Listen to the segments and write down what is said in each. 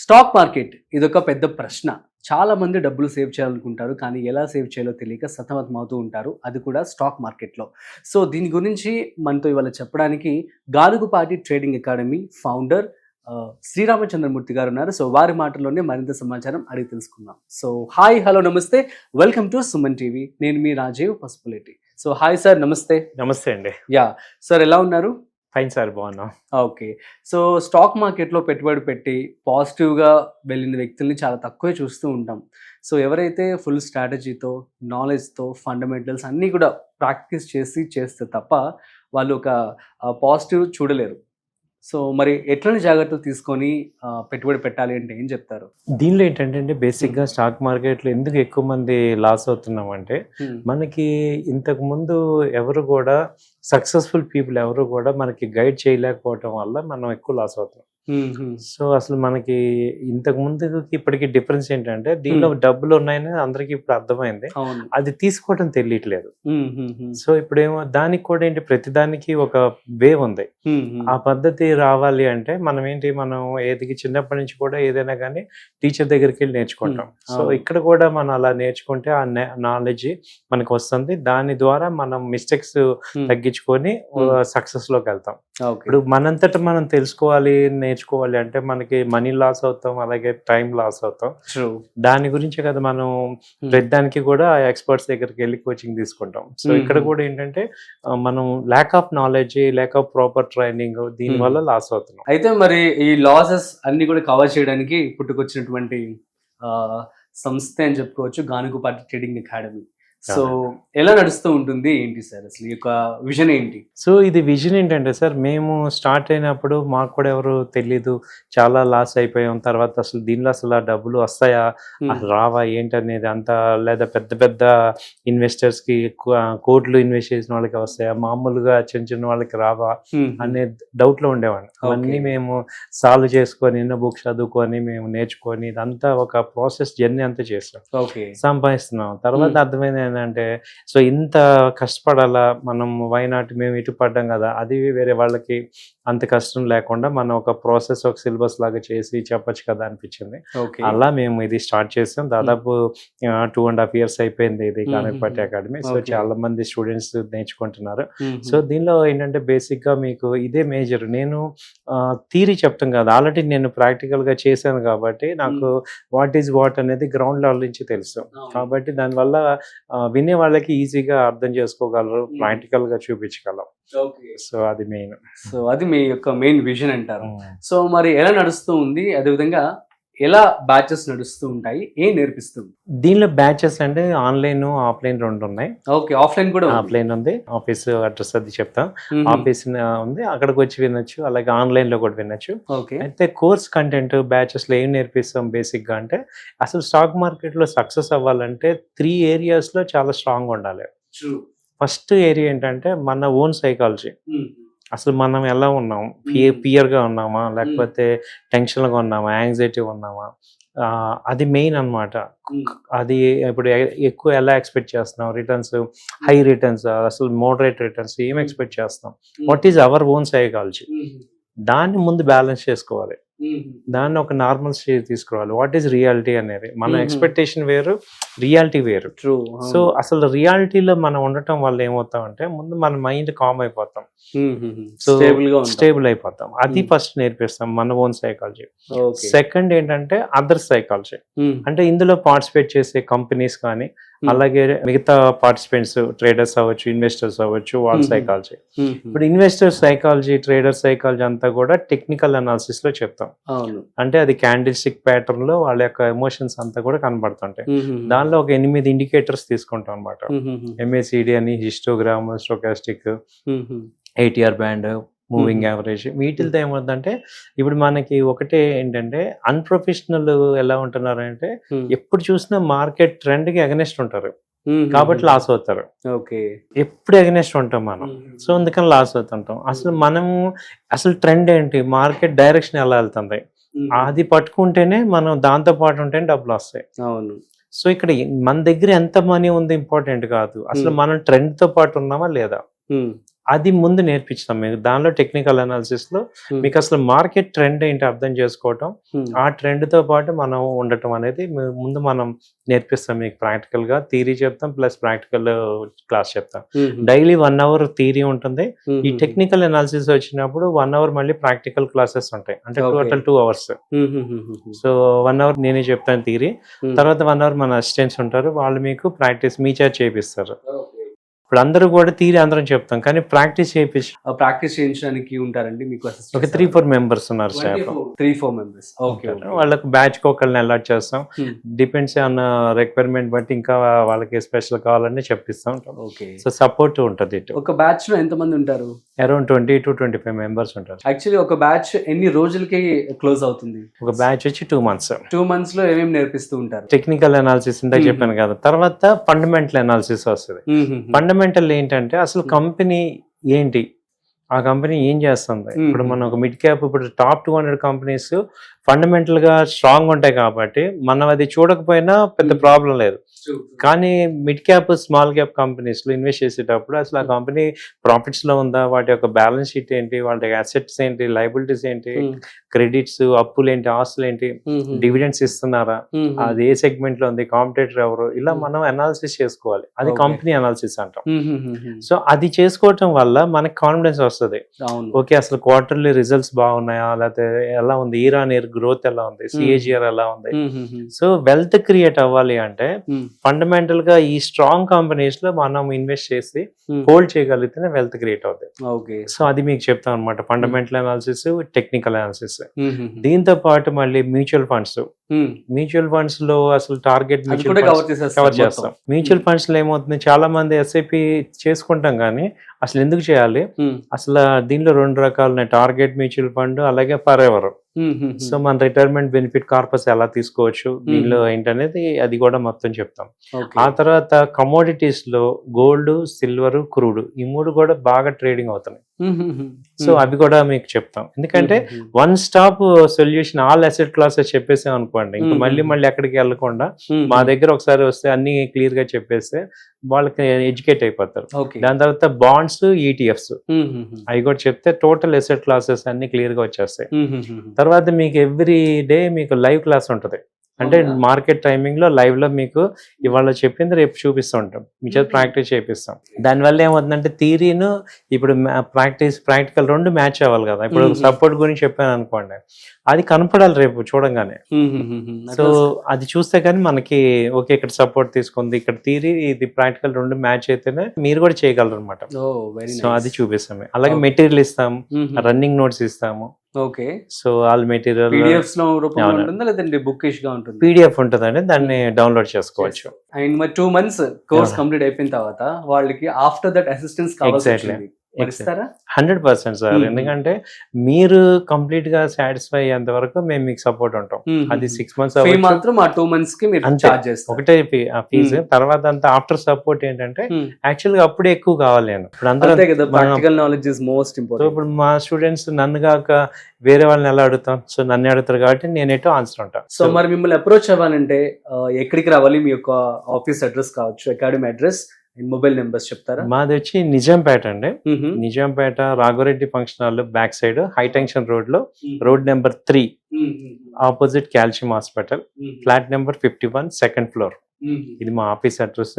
Stock market ఇదొక పెద్ద ప్రశ్న. చాలా మంది డబ్బులు సేవ్ చేయాలనుకుంటారు. కానీ ఎలా సేవ్ చేయాలో తెలియక సతమతమవుతూ ఉంటారు. అది కూడా స్టాక్ మార్కెట్‌లో. సో, దీని గురించి మనతో ఇవాళ చెప్పడానికి Ganugupati trading academy founder Sriramachandramurthy గారున్నారు. సో, వారి మాటల్లోనే మరింత సమాచారం అడిగి తెలుసుకుందాం. సో, హాయ్, హలో, నమస్తే. Welcome to Suman TV. నేను మీ Rajeev Pasupuleti. So, hi sir, నమస్తే. నమస్తే అండి. సార్, ఎలా ఉన్నారు? ఫైన్ సార్, బాగున్నాం. ఓకే. సో, స్టాక్ మార్కెట్‌లో పెట్టుబడి పెట్టి పాజిటివ్‌గా వెళ్ళిన వ్యక్తుల్ని చాలా తక్కువే చూస్తూ ఉంటాం. సో, ఎవరైతే ఫుల్ స్ట్రాటజీతో, నాలెడ్జ్‌తో, ఫండమెంటల్స్ అన్నీ కూడా ప్రాక్టీస్ చేస్తే తప్ప వాళ్ళు ఒక పాజిటివ్ చూడలేరు. సో, మరి ఎట్లాంటి జాగ్రత్తలు తీసుకొని పెట్టుబడి పెట్టాలి అంటే ఏం చెప్తారు? దీనిలో ఏంటంటే బేసిక్గా స్టాక్ మార్కెట్లో ఎందుకు ఎక్కువ మంది లాస్ అవుతున్నాం అంటే, మనకి ఇంతకు ముందు ఎవరు కూడా సక్సెస్ఫుల్ పీపుల్ ఎవరు కూడా మనకి గైడ్ చేయలేకపోవటం వల్ల మనం ఎక్కువ లాస్ అవుతున్నాం. సో అసలు మనకి ఇంతకు ముందుకి ఇప్పటికి డిఫరెన్స్ ఏంటంటే, దీనిలో డబ్బులు ఉన్నాయని అందరికి ఇప్పుడు అర్థమైంది. అది తీసుకోవడం తెలియట్లేదు. సో ఇప్పుడేమో దానికి కూడా ఏంటి, ప్రతి దానికి ఒక వే ఉంది. ఆ పద్ధతి రావాలి అంటే మనం ఏది చిన్నప్పటి నుంచి కూడా ఏదైనా కానీ టీచర్ దగ్గరికి వెళ్ళి నేర్చుకుంటాం. సో ఇక్కడ కూడా మనం అలా నేర్చుకుంటే ఆ నాలెడ్జ్ మనకు వస్తుంది. దాని ద్వారా మనం మిస్టేక్స్ తగ్గించుకొని సక్సెస్ లోకి వెళ్తాం. ఇప్పుడు మనంతటా మనం తెలుసుకోవాలి, నేర్చుకోవాలి అంటే మనకి మనీ లాస్ అవుతాం, అలాగే టైం లాస్ అవుతాం. దాని గురించి కదా మనం ప్రతిదానికి కూడా ఎక్స్పర్ట్స్ దగ్గరికి వెళ్ళి కోచింగ్ తీసుకుంటాం. సో ఇక్కడ కూడా ఏంటంటే మనం lack of knowledge, lack of proper training, దీని వల్ల లాస్ అవుతున్నాం. అయితే మరి ఈ లాసెస్ అన్ని కూడా కవర్ చేయడానికి పుట్టుకొచ్చినటువంటి సంస్థ అని చెప్పుకోవచ్చు గానుగుపాటి ట్రేడింగ్ అకాడమీ. సో ఎలా నడుస్తూ ఉంటుంది ఏంటి సార్, అసలు ఈ యొక్క విజన్ ఏంటి? సో ఇది విజన్ ఏంటంటే సార్, మేము స్టార్ట్ అయినప్పుడు మాకు కూడా ఎవరు తెలీదు, చాలా లాస్ అయిపోయాం. తర్వాత అసలు దీనిలో అసలు ఆ డబ్బులు వస్తాయా, అసలు రావా ఏంటనేది అంతా, లేదా పెద్ద పెద్ద ఇన్వెస్టర్స్ కి కోట్లు ఇన్వెస్ట్ చేసిన వాళ్ళకి వస్తాయా, మామూలుగా చిన్న చిన్న వాళ్ళకి రావా అనే డౌట్ లో ఉండేవాడిని. అవన్నీ మేము సాల్వ్ చేసుకొని, ఎన్నో బుక్స్ చదువుకొని, మేము నేర్చుకొని, ఇదంతా ఒక ప్రాసెస్ జర్నీ అంతా చేస్తాం, సంపాదిస్తున్నాం. తర్వాత అర్థమైంది ఏంటంటే, సో ఇంత కష్టపడాలా మనం, వైనాట్ మేము ఇటు పడ్డాం కదా, అది వేరే వాళ్ళకి అంత కష్టం లేకుండా మనం ఒక ప్రాసెస్, ఒక సిలబస్ లాగా చేసి చెప్పచ్చు కదా అనిపించింది. అలా మేము ఇది స్టార్ట్ చేసాం. దాదాపు 2.5 years అయిపోయింది ఇది గానుగుపాటి అకాడమీ. సో చాలా మంది స్టూడెంట్స్ నేర్చుకుంటున్నారు. సో దీనిలో ఏంటంటే బేసిక్ గా మీకు ఇదే మేజర్. నేను థియరీ చెప్తాం కదా, ఆల్రెడీ నేను ప్రాక్టికల్ గా చేశాను కాబట్టి నాకు వాట్ ఈజ్ వాట్ అనేది గ్రౌండ్ లెవెల్ నుంచి తెలుసు. కాబట్టి దానివల్ల వినే వాళ్ళకి ఈజీగా అర్థం చేసుకోగలరు, ప్రాక్టికల్ గా చూపించగలం. సో అది మెయిన్. సో అది మీ యొక్క మెయిన్ విజన్ అంటారు. సో మరి ఎలా నడుస్తూ ఉంది, అదేవిధంగా ఎలా బ్యాచెస్ నడుస్తూ ఉంటాయి, ఏం నేర్పిస్తుంది? దీనిలో బ్యాచెస్ అంటే ఆన్లైన్, ఆఫ్లైన్ రెండు ఉన్నాయి. ఓకే, ఆఫ్లైన్ కూడా ఆఫ్లైన్ ఉంది. ఆఫీస్ అడ్రస్ అది చెప్తాం. ఆఫీస్ ఉంది, అక్కడికి వచ్చి వినొచ్చు. అలాగే ఆన్లైన్ లో కూడా వినొచ్చు. అయితే కోర్స్ కంటెంట్ బ్యాచెస్ లో ఏం నేర్పిస్తాం బేసిక్ గా అంటే, అసలు స్టాక్ మార్కెట్ లో సక్సెస్ అవ్వాలంటే 3 areas లో చాలా స్ట్రాంగ్ ఉండాలి. ఫస్ట్ ఏరియా ఏంటంటే మన ఓన్ సైకాలజీ. అసలు మనం ఎలా ఉన్నాం, ఫియర్గా ఉన్నామా, లేకపోతే టెన్షన్గా ఉన్నామా, యాంగ్జైటీ ఉన్నామా, అది మెయిన్ అన్నమాట. అది ఇప్పుడు ఎక్కువ ఎలా ఎక్స్పెక్ట్ చేస్తున్నాం, రిటర్న్స్ హై రిటర్న్స్, అసలు మోడరేట్ రిటర్న్స్, ఏం ఎక్స్పెక్ట్ చేస్తున్నాం, what is our own psychology. దాన్ని ముందు బ్యాలెన్స్ చేసుకోవాలి, దాన్ని ఒక నార్మల్ స్టేజ్ తీసుకురావాలి. వాట్ ఈస్ రియాలిటీ అనేది, మన ఎక్స్పెక్టేషన్ వేరు, రియాలిటీ వేరు. సో అసలు రియాలిటీలో మనం ఉండటం వల్ల ఏమవుతామంటే, ముందు మన మైండ్ కామ్ అయిపోతాం, సో స్టేబుల్ అయిపోతాం. అది ఫస్ట్ నేర్పిస్తాం, మన ఓన్ సైకాలజీ. సెకండ్ ఏంటంటే అదర్ సైకాలజీ. అంటే ఇందులో పార్టిసిపేట్ చేసే కంపెనీస్ కానీ, అలాగే మిగతా పార్టిసిపెంట్స్, ట్రేడర్స్ అవ్వచ్చు, ఇన్వెస్టర్స్ అవ్వచ్చు, వాళ్ళ సైకాలజీ. ఇప్పుడు ఇన్వెస్టర్ సైకాలజీ, ట్రేడర్ సైకాలజీ అంతా కూడా టెక్నికల్ అనాలిసిస్ లో చెప్తాం. అంటే అది క్యాండిల్ స్టిక్ ప్యాటర్న్ లో వాళ్ళ యొక్క ఎమోషన్స్ అంతా కూడా కనబడుతుంటాయి. దానిలో ఒక 8 ఇండికేటర్స్ తీసుకుంటాం అనమాట. MACD అని, histogram, stochastic, ATR band, moving average. వీటితో ఏమవుతుందంటే, ఇప్పుడు మనకి ఒకటే ఏంటంటే, అన్ప్రొఫెషనల్ ఎలా ఉంటున్నారు అంటే, ఎప్పుడు చూసినా మార్కెట్ ట్రెండ్ కి అగెనెస్ట్ ఉంటారు, కాబట్టి లాస్ అవుతారు. ఎప్పుడు అగెనెస్ట్ ఉంటాం మనం, సో అందుకని లాస్ అవుతుంటాం. అసలు ట్రెండ్ ఏంటి, మార్కెట్ డైరెక్షన్ ఎలా వెళ్తుంది, అది పట్టుకుంటేనే మనం, దాంతో పాటు ఉంటేనే డబ్బులు వస్తాయి. సో ఇక్కడ మన దగ్గర ఎంత మనీ ఉంది ఇంపార్టెంట్ కాదు, అసలు మనం ట్రెండ్ తో పాటు ఉన్నామా లేదా, అది ముందు నేర్పించాం మీకు. దానిలో టెక్నికల్ అనాలిసిస్ లో మీకు అసలు మార్కెట్ ట్రెండ్ ఏంటి అర్థం చేసుకోవటం, ఆ ట్రెండ్ తో పాటు మనం ఉండటం అనేది ముందు మనం నేర్పిస్తాం మీకు. ప్రాక్టికల్ గా థియరీ చెప్తాం ప్లస్ ప్రాక్టికల్ క్లాస్ చెప్తాం. డైలీ 1 hour థియరీ ఉంటుంది. ఈ టెక్నికల్ అనాలిసిస్ వచ్చినప్పుడు 1 hour మళ్ళీ ప్రాక్టికల్ క్లాసెస్ ఉంటాయి, అంటే టోటల్ 2 hours. సో 1 hour నేనే చెప్తాను థియరీ, తర్వాత 1 hour మన అసిస్టెంట్స్ ఉంటారు, వాళ్ళు మీకు ప్రాక్టీస్ మీ చేత చేపిస్తారు. ఇప్పుడు అందరూ కూడా థియరీ అందరం చెప్తాం, కానీ ప్రాక్టీస్ ప్రాక్టీస్ చేయించడానికి ఉంటారండి మీకు ఒక 3-4 members ఉన్నారు స్టాఫ్. 3-4 members. ఓకే. వాళ్ళకి బ్యాచ్ కి ఒకళ్ళని అలాట్ చేస్తాం, డిపెండ్స్ ఆన్ రిక్వైర్మెంట్ బట్టి ఇంకా వాళ్ళకి స్పెషల్ కావాలని చెప్పిస్తాం. ఓకే. సో సపోర్ట్ ఉంటుంది. ఒక బ్యాచ్ లో ఎంత మంది ఉంటారు? అరౌండ్ 20 to 25 members ఉంటారు. యాక్చువల్లీ ఒక బ్యాచ్ ఎన్ని రోజులకి క్లోజ్ అవుతుంది? ఒక బ్యాచ్ వచ్చి 2 months. 2 months లో ఏమేమి నేర్పిస్తూ ఉంటారు? టెక్నికల్ అనాలిసిస్ ఇందాక చెప్పాను కదా, తర్వాత ఫండమెంటల్ అనాలిసిస్ వస్తుంది. ఫండమెంటల్ ఏంటంటే అసలు కంపెనీ ఏంటి, ఆ కంపెనీ ఏం చేస్తుంది. ఇప్పుడు మనం ఒక మిడ్ క్యాప్, ఇప్పుడు టాప్ 200 కంపెనీస్ ఫండమెంటల్ గా స్ట్రాంగ్ ఉంటాయి కాబట్టి మనం అది చూడకపోయినా పెద్ద ప్రాబ్లం లేదు. కానీ mid cap small cap companies లో ఇన్వెస్ట్ చేసేటప్పుడు అసలు ఆ కంపెనీ ప్రాఫిట్స్ లో ఉందా, వాటి యొక్క బ్యాలెన్స్ షీట్ ఏంటి, వాళ్ళ అసెట్స్ ఏంటి, లయబిలిటీస్ ఏంటి, క్రెడిట్స్, అప్పులు ఏంటి, ఆస్తులు ఏంటి, డివిడెండ్స్ ఇస్తున్నారా, అది ఏ సెగ్మెంట్ లో ఉంది, కాంపిటేటర్ ఎవరు, ఇలా మనం అనాలిసిస్ చేసుకోవాలి. అది కంపెనీ అనాలిసిస్ అంటాం. సో అది చేసుకోవటం వల్ల మనకి కాన్ఫిడెన్స్ వస్తుంది. ఓకే, అసలు క్వార్టర్లీ రిజల్ట్స్ బాగున్నాయా, లేకపోతే ఎలా ఉంది, ఇయర్ ఆన్ ఇయర్ గ్రోత్ ఎలా ఉంది, సిఏజిఆర్ ఎలా ఉంది. సో వెల్త్ క్రియేట్ అవ్వాలి అంటే ఫండమెంటల్ గా ఈ స్ట్రాంగ్ కంపెనీస్ లో మనం ఇన్వెస్ట్ చేసి హోల్డ్ చేయగలిగితేనే వెల్త్ క్రియేట్ అవుతుంది. సో అది మీకు చెప్తాం అనమాట, ఫండమెంటల్ అనాలిసిస్, టెక్నికల్ అనాలిసిస్. దీంతో పాటు మళ్ళీ మ్యూచువల్ ఫండ్స్ లో అసలు టార్గెట్ కవర్ చేస్తాం. మ్యూచువల్ ఫండ్స్ లో ఏమవుతుంది, చాలా మంది ఎస్ఐపి చేసుకుంటాం కానీ అసలు ఎందుకు చేయాలి, అసలు దీనిలో 2 రకాలు ఉన్నాయి, టార్గెట్ మ్యూచువల్ ఫండ్ అలాగే ఫర్ ఎవర్. సో మన రిటైర్మెంట్ బెనిఫిట్ కార్పస్ ఎలా తీసుకోవచ్చు, దీనిలో ఏంటనేది అది కూడా మొత్తం చెప్తాం. ఆ తర్వాత కమోడిటీస్ లో గోల్డ్, సిల్వర్, క్రూడ్, ఈ 3 కూడా బాగా ట్రేడింగ్ అవుతున్నాయి. సో అవి కూడా మీకు చెప్తాం. ఎందుకంటే one stop solution, all asset classes చెప్పేసాం అనుకోండి, ఇంకా మళ్ళీ ఎక్కడికి వెళ్ళకుండా మా దగ్గర ఒకసారి వస్తే అన్ని క్లియర్ గా చెప్పేస్తే వాళ్ళకి ఎడ్యుకేట్ అయిపోతారు. దాని తర్వాత బాండ్స్, ఈటీఎఫ్స్ అవి కూడా చెప్తే టోటల్ అసెట్ క్లాసెస్ అన్ని క్లియర్ గా వచ్చేస్తాయి. తర్వాత మీకు ఎవ్రీ డే మీకు లైవ్ క్లాస్ ఉంటుంది, అంటే మార్కెట్ టైమింగ్ లో లైవ్ లో మీకు ఇవాళ చెప్పింది రేపు చూపిస్తూ ఉంటాం, మీ చేత ప్రాక్టీస్ చేపిస్తాం. దానివల్ల ఏమవుతుందంటే థియరీను ఇప్పుడు ప్రాక్టికల్ 2 మ్యాచ్ అవ్వాలి కదా. ఇప్పుడు సపోర్ట్ గురించి చెప్పాను అనుకోండి, అది కనపడాలి రేపు చూడంగానే. సో అది చూస్తే కానీ మనకి ఓకే, ఇక్కడ సపోర్ట్ తీసుకుంది, ఇక్కడ థియరీ, ఇది ప్రాక్టికల్ 2 మ్యాచ్ అయితేనే మీరు కూడా చేయగలరు అనమాట. సో అది చూపిస్తాము. అలాగే మెటీరియల్ ఇస్తాము, రన్నింగ్ నోట్స్ ఇస్తాము. Okay. So all material PDF ఉంటుందండి, దాన్ని డౌన్లోడ్ చేసుకోవచ్చు. అండ్ మరి 2 months కోర్స్ కంప్లీట్ అయిపోయిన తర్వాత వాళ్ళకి ఆఫ్టర్ దట్ అసిస్టెన్స్ కావాలి. 100% సార్. ఎందుకంటే మీరు కంప్లీట్ గా సాటిస్ఫై అయ్యేంత వరకు మేము మీకు సపోర్ట్ ఉంటాం. అది 6 months మాత్రం, ఆ 2 months కి మీరు చార్జ్ చేస్తారు, ఒకటే ఫీజు. తర్వాత అంతా ఆఫ్టర్ సపోర్ట్ ఏంటంటే యాక్చువల్ గా అప్పుడే ఎక్కువ కావాలి. నేను ఇప్పుడు అందరూ practical knowledge is most important. ఇప్పుడు మా స్టూడెంట్స్ నన్ను కాక వేరే వాళ్ళని ఎలా అడుగుతాం, సో నన్ను అడుగుతారు కాబట్టి నేను ఎటో ఆన్సర్ ఉంటాను. సో మరి మిమ్మల్ని అప్రోచ్ అవ్వాలంటే ఎక్కడికి రావాలి? మీ యొక్క ఆఫీస్ అడ్రస్ కావచ్చు, అకాడమీ అడ్రస్, మొబైల్ నెంబర్స్ చెప్తారా? మాది వచ్చి నిజాంపేట అండి. Nizampet Raghavareddy function hall back side high tension road లో, road number 3 opposite calcium hospital, flat number 51, 2nd floor. ఇది మా ఆఫీస్ అడ్రస్.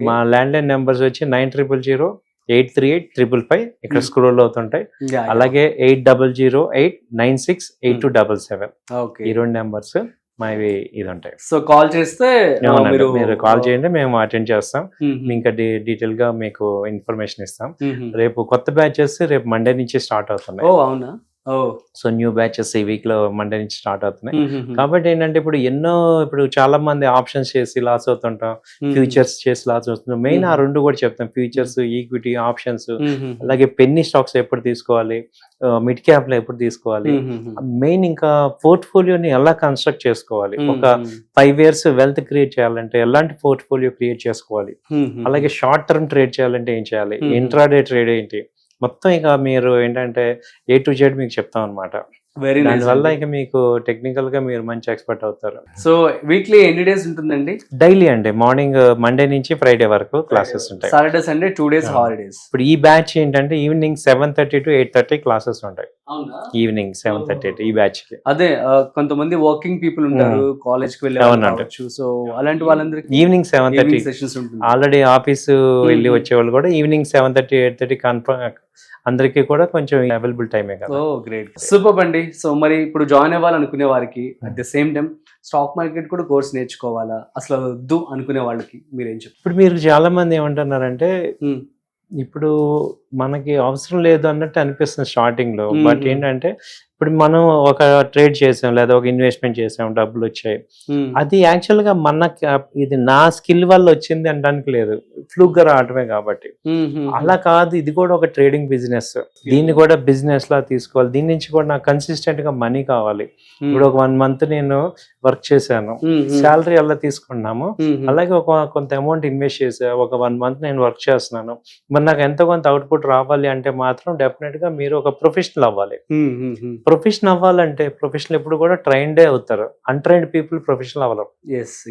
మా ల్యాండ్ లైన్ నెంబర్స్ వచ్చి 9000-838-555, ఇక్కడ స్క్రోల్ అవుతుంటాయి. అలాగే 8008968277, ఈ 2 నెంబర్స్ మావి ఇది ఉంటాయి. సో కాల్ చేస్తే మీరు కాల్ చేయండి, మేము అటెండ్ చేస్తాం. ఇంకా డీటెయిల్ గా మీకు ఇన్ఫర్మేషన్ ఇస్తాం. రేపు కొత్త బ్యాచెస్ రేపు మండే నుంచి స్టార్ట్ అవుతున్నాయి. అవునా? సో న్యూ బ్యాచెస్ ఈ వీక్ లో మండే నుంచి స్టార్ట్ అవుతున్నాయి. కాబట్టి ఏంటంటే ఇప్పుడు చాలా మంది ఆప్షన్స్ చేసి లాస్ అవుతుంటాం, ఫ్యూచర్స్ చేసి లాస్ అవుతుంటాం. మెయిన్ ఆ 2 కూడా చెప్తాం, ఫ్యూచర్స్, ఈక్విటీ, ఆప్షన్స్. అలాగే పెన్నీ స్టాక్స్ ఎప్పుడు తీసుకోవాలి, మిడ్ క్యాప్ లో ఎప్పుడు తీసుకోవాలి, మెయిన్ ఇంకా పోర్ట్ఫోలియోని ఎలా కన్స్ట్రక్ట్ చేసుకోవాలి, ఒక 5 years వెల్త్ క్రియేట్ చేయాలంటే ఎలాంటి పోర్ట్ఫోలియో క్రియేట్ చేసుకోవాలి, అలాగే షార్ట్ టర్మ్ ట్రేడ్ చేయాలంటే ఏం చేయాలి, ఇంట్రాడే ట్రేడ్ ఏంటి, మొత్తం ఇక మీరు ఏంటంటే A to Z మీకు చెప్తాం అనమాట. Very nice. దానివల్ల ఇక మీకు టెక్నికల్ గా మీరు మంచి ఎక్స్పర్ట్ అవుతారు. సో వీక్లీ ఎన్ని డేస్ ఉంటుందండి? డైలీ అండి, మార్నింగ్ మండే నుంచి ఫ్రైడే వరకు క్లాసెస్ ఉంటాయి. Saturday Sunday 2 days holidays. ఇప్పుడు ఈ బ్యాచ్ ఏంటంటే ఈవినింగ్ 7:30 to 8:30 క్లాసెస్ ఉంటాయి. అవునా? ఈవినింగ్ 7:30 ఈ బ్యాచ్ కి. అదే కొంతమంది వర్కింగ్ పీపుల్ ఉంటారు, కాలేజ్ కి వెళ్ళే అవునండి. సో అలాంటి వాళ్ళందరికి ఈవినింగ్ 7:30 సెషన్స్ ఉంటుంది. ఆల్రెడీ ఆఫీస్ వెళ్ళి వచ్చే వాళ్ళు కూడా ఈవినింగ్ 7:30 8:30 కన్ఫర్మ్ అందరికీ కూడా కొంచెం అవైలబుల్ టైమే కదా. ఓ గ్రేట్, సూపర్ అండి. సో మరి ఇప్పుడు జాయిన్ అవ్వాలనుకునే వారికి at the same time stock market కూడా కోర్స్ నేర్చుకోవాలా, అసలు వద్దు అనుకునే వాళ్ళకి మీరేం చెప్తారు? ఇప్పుడు మీరు చాలా మంది ఏమంటున్నారంటే ఇప్పుడు మనకి అవసరం లేదు అన్నట్టు అనిపిస్తుంది స్టార్టింగ్ లో. బట్ ఏంటంటే ఇప్పుడు మనం ఒక ట్రేడ్ చేసాం లేదా ఒక ఇన్వెస్ట్మెంట్ చేసాం, డబ్బులు వచ్చాయి, అది యాక్చువల్ గా మనకి ఇది నా స్కిల్ వల్ల వచ్చింది అనడానికి లేదు, ఫ్లూక్ గా రావటమే కాబట్టి. అలా కాదు, ఇది కూడా ఒక ట్రేడింగ్ బిజినెస్, దీన్ని కూడా బిజినెస్ లా తీసుకోవాలి, దీని నుంచి కూడా నాకు కన్సిస్టెంట్ గా మనీ కావాలి. ఇప్పుడు ఒక 1 month నేను వర్క్ చేశాను, శాలరీ అలా తీసుకున్నాము, అలాగే కొంత అమౌంట్ ఇన్వెస్ట్ చేసా, ఒక 1 month నేను వర్క్ చేస్తున్నాను, మరి నాకు ఎంతో కొంత అవుట్పుట్ రావాలి అంటే మాత్రం డెఫినెట్ గా మీరు ఒక ప్రొఫెషనల్ అవ్వాలి. ప్రొఫెషనల్ అవ్వాలంటే ప్రొఫెషనల్ ఎప్పుడు కూడా ట్రైన్డే అవుతారు, అన్ట్రైన్డ్ పీపుల్ ప్రొఫెషనల్ అవ్వరు.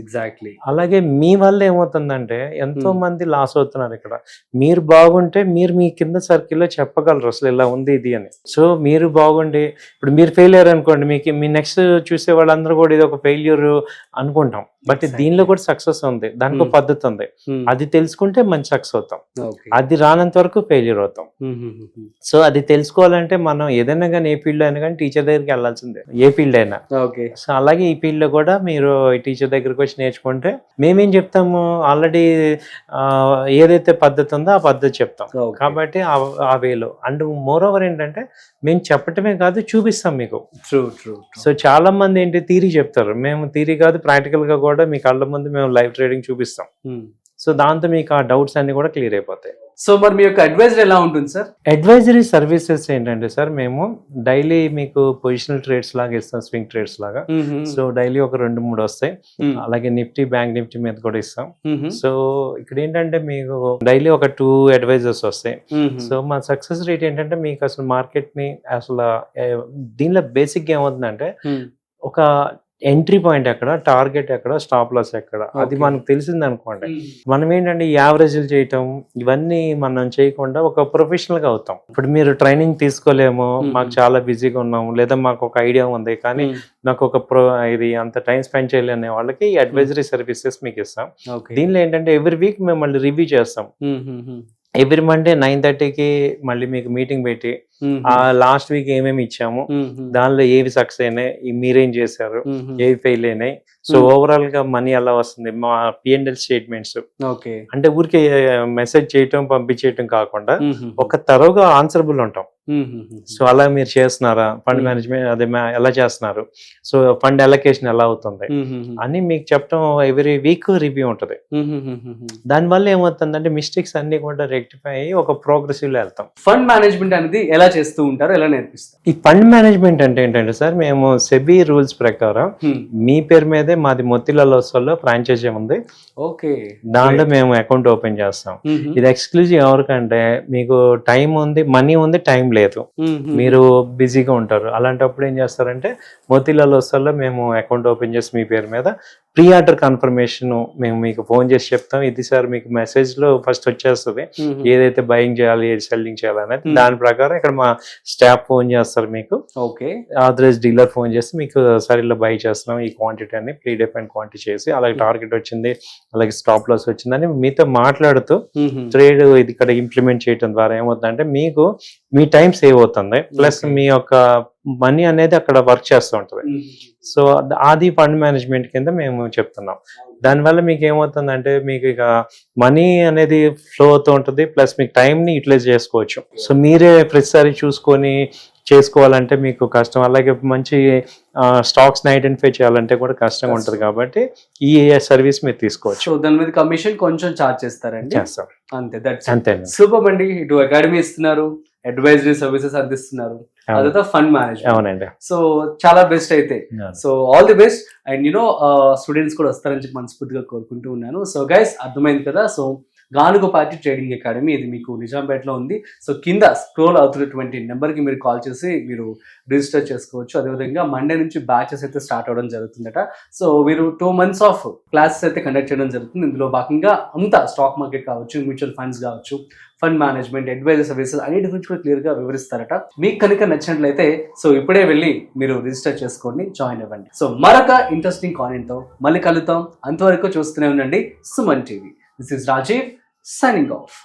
ఎగ్జాక్ట్లీ. అలాగే మీ వల్ల ఏమవుతుందంటే ఎంతో మంది లాస్ అవుతున్నారు ఇక్కడ. మీరు బాగుంటే మీరు మీ కింద సర్కిల్లో చెప్పగలరు అసలు ఇలా ఉంది ఇది అని. సో మీరు బాగుండి ఇప్పుడు మీరు ఫెయిలియర్ అనుకోండి, మీకు మీ నెక్స్ట్ చూసే వాళ్ళందరూ కూడా ఇది ఒక ఫెయిల్యూర్ అనుకుంటాం, బట్ దీనిలో కూడా సక్సెస్ ఉంది, దానికి ఒక పద్ధతి ఉంది, అది తెలుసుకుంటే మంచి సక్సెస్ అవుతాం, అది రానంత వరకు ఫెయిల్యూర్ అవుతాం. సో అది తెలుసుకోవాలంటే మనం ఏదైనా కానీ ఏ ఫీల్డ్ అయినా కానీ టీచర్ దగ్గరికి వెళ్ళాల్సిందే, ఏ ఫీల్డ్ అయినా. సో అలాగే ఈ ఫీల్డ్ లో కూడా మీరు టీచర్ దగ్గరికి వచ్చి నేర్చుకుంటే మేమేం చెప్తాము, ఆల్రెడీ ఏదైతే పద్ధతి ఉందో ఆ పద్ధతి చెప్తాం కాబట్టి ఆ వేలో. అండ్ మోర్ ఓవర్ ఏంటంటే మేము చెప్పటమే కాదు చూపిస్తాం మీకు. సో చాలా మంది ఏంటి థీరీ చెప్తారు, మేము థీరీ కాదు ప్రాక్టికల్ గా కూడా మీ కళ్ళ ముందు మేము లైవ్ ట్రేడింగ్ చూపిస్తాం. సో దాంతో మీకు ఆ డౌట్స్ అన్ని కూడా క్లియర్ అయిపోతాయి. సో మరి మీ యొక్క అడ్వైజరీ ఎలా ఉంటుంది సార్? అడ్వైజరీ సర్వీసెస్ ఏంటంటే సార్, మేము డైలీ మీకు పొజిషనల్ ట్రేడ్స్ లాగా ఇస్తాం, స్వింగ్ ట్రేడ్స్ లాగా. సో డైలీ ఒక 2-3 వస్తాయి, అలాగే నిఫ్టీ, బ్యాంక్ నిఫ్టీ మీద కూడా ఇస్తాం. సో ఇక్కడ ఏంటంటే మీకు డైలీ ఒక 2 అడ్వైజర్స్ వస్తాయి. సో మా సక్సెస్ రేట్ ఏంటంటే మీకు అసలు మార్కెట్ ని అసలు దీనిలో బేసిక్ ఏమవుతుందంటే ఒక ఎంట్రీ పాయింట్ ఎక్కడ, టార్గెట్ ఎక్కడ, స్టాప్ లాస్ ఎక్కడ, అది మనకు తెలిసింది అనుకోండి. మనం ఏంటంటే ఈ యావరేజ్లు చేయటం ఇవన్నీ మనం చేయకుండా ఒక ప్రొఫెషనల్ గా అవుతాం. ఇప్పుడు మీరు ట్రైనింగ్ తీసుకోలేము, మాకు చాలా బిజీగా ఉన్నాము, లేదా మాకు ఒక ఐడియా ఉంది కానీ నాకు ఒక ఇది అంత టైం స్పెండ్ చేయలేని వాళ్ళకి ఈ అడ్వైజరీ సర్వీసెస్ మీకు ఇస్తాం. దీనిలో ఏంటంటే ఎవ్రీ వీక్ మేము మళ్ళీ రివ్యూ చేస్తాం. ఎవ్రీ మండే 9:30కి మళ్ళీ మీకు మీటింగ్ పెట్టి ఆ లాస్ట్ వీక్ ఏమేమి ఇచ్చాము, దానిలో ఏవి సక్సెస్ అయినాయి, మీరేం చేశారు, ఏవి ఫెయిల్ అయినాయి, సో ఓవరాల్ గా మనీ ఎలా వస్తుంది, మా P&L స్టేట్మెంట్స్. అంటే ఊరికే మెసేజ్ చేయటం పంపించేయటం కాకుండా ఒక తరోగా ఆన్సరబుల్ ఉంటాం. సో అలా మీరు చేస్తున్నారా, ఫండ్ మేనేజ్మెంట్ అదే ఎలా చేస్తున్నారు, సో ఫండ్ అలొకేషన్ ఎలా అవుతుంది అని మీకు చెప్పడం ఎవ్రీ వీక్ రివ్యూ ఉంటుంది. దానివల్ల ఏమవుతుందంటే మిస్టేక్స్ అన్ని కూడా రెక్టిఫై అయ్యి ఒక ప్రోగ్రెసివ్ లో వెళ్తాం. ఫండ్ మేనేజ్మెంట్ అనేది ఎలా చేస్తూ ఉంటారు, ఎలా నేర్పిస్తారు? ఈ ఫండ్ మేనేజ్మెంట్ అంటే ఏంటంటే సార్, మేము సెబీ రూల్స్ ప్రకారం మీ పేరు మీదే మాది మోతీలాల్ ఓస్వాల్లో ఫ్రాంచైజీ ఉంది. దాంట్లో మేము అకౌంట్ ఓపెన్ చేస్తాం. ఇది ఎక్స్క్లూజివ్ ఎవరికంటే మీకు టైం ఉంది, మనీ ఉంది, టైం లేదు, మీరు బిజీగా ఉంటారు. అలాంటప్పుడు ఏం చేస్తారంటే మోతీలాల్ ఓస్వాల్లో మేము అకౌంట్ ఓపెన్ చేసి మీ పేరు మీద ప్రీ ఆర్డర్ కన్ఫర్మేషన్ మేము మీకు ఫోన్ చేసి చెప్తాం. ఇది సార్ మీకు మెసేజ్ లో ఫస్ట్ వచ్చేస్తుంది ఏదైతే బయింగ్ చేయాలి, ఏది సెల్లింగ్ చేయాలి అనేది. దాని ప్రకారం ఇక్కడ మా స్టాఫ్ ఫోన్ చేస్తారు మీకు, ఆథరైజ్ డీలర్ ఫోన్ చేసి మీకు సార్ ఇలా బై చేస్తున్నాం ఈ క్వాంటిటీ అని ప్రీ డిఫైన్డ్ క్వాంటిటీ చేసి, అలాగే టార్గెట్ వచ్చింది, అలాగే స్టాప్ లాస్ వచ్చిందని మీతో మాట్లాడుతూ ట్రేడ్ ఇది ఇక్కడ ఇంప్లిమెంట్ చేయడం ద్వారా ఏమవుతుందంటే మీకు మీ టైం సేవ్ అవుతుంది, ప్లస్ మీ యొక్క మనీ అనేది అక్కడ వర్క్ చేస్తూ ఉంటుంది. సో అది ఫండ్ మేనేజ్మెంట్ కింద మేము చెప్తున్నాం. దానివల్ల మీకు ఏమవుతుందంటే మీకు ఇక మనీ అనేది ఫ్లో అవుతూ ఉంటుంది, ప్లస్ మీకు టైంని యూటిలైజ్ చేసుకోవచ్చు. సో మీరే ప్రతిసారి చూసుకొని చేసుకోవాలంటే మీకు కష్టం, అలాగే మంచి స్టాక్స్ ని ఐడెంటిఫై చేయాలంటే కూడా కష్టంగా ఉంటుంది. కాబట్టి ఈ సర్వీస్ మీరు తీసుకోవచ్చు. సో దాని మీద కమిషన్ కొంచెం చార్జ్ చేస్తారండి? చేస్తాం, అంతే. సూపర్ అండి. ఇటు అకాడమీ ఇస్తున్నారు, అడ్వైజరీ సర్వీసెస్ అందిస్తున్నారు, అదంతా ఫండ్ మేనేజ్మెంట్. అవునండి. సో చాలా బెస్ట్ అయితే. So all the best. And students కూడా వస్తారని చెప్పి మనస్ఫూర్తిగా కోరుకుంటూ ఉన్నాను. సో గైస్ అర్థమైంది కదా. So Ganugapati trading academy. ఇది మీకు నిజాంపేటలో ఉంది. సో కింద స్క్రోల్ అవుతున్నటువంటి నెంబర్కి మీరు కాల్ చేసి మీరు రిజిస్టర్ చేసుకోవచ్చు. అదేవిధంగా మండే నుంచి బ్యాచెస్ అయితే స్టార్ట్ అవ్వడం జరుగుతుందట. సో వీరు 2 months ఆఫ్ క్లాసెస్ అయితే కండక్ట్ చేయడం జరుగుతుంది. ఇందులో భాగంగా అంతా స్టాక్ మార్కెట్ కావచ్చు, మ్యూచువల్ ఫండ్స్ కావచ్చు, ఫండ్ మేనేజ్మెంట్, అడ్వైజర్ సర్వీసెస్ అన్నిటి గురించి కూడా క్లియర్గా వివరిస్తారట. మీకు కనుక నచ్చినట్లయితే సో ఇప్పుడే వెళ్ళి మీరు రిజిస్టర్ చేసుకోండి, జాయిన్ అవ్వండి. సో మరొక ఇంట్రెస్టింగ్ కాంటెంట్తో మళ్ళీ కలుద్దాం. అంతవరకు చూస్తూనే ఉండండి Suman TV. This is Rajiv signing of.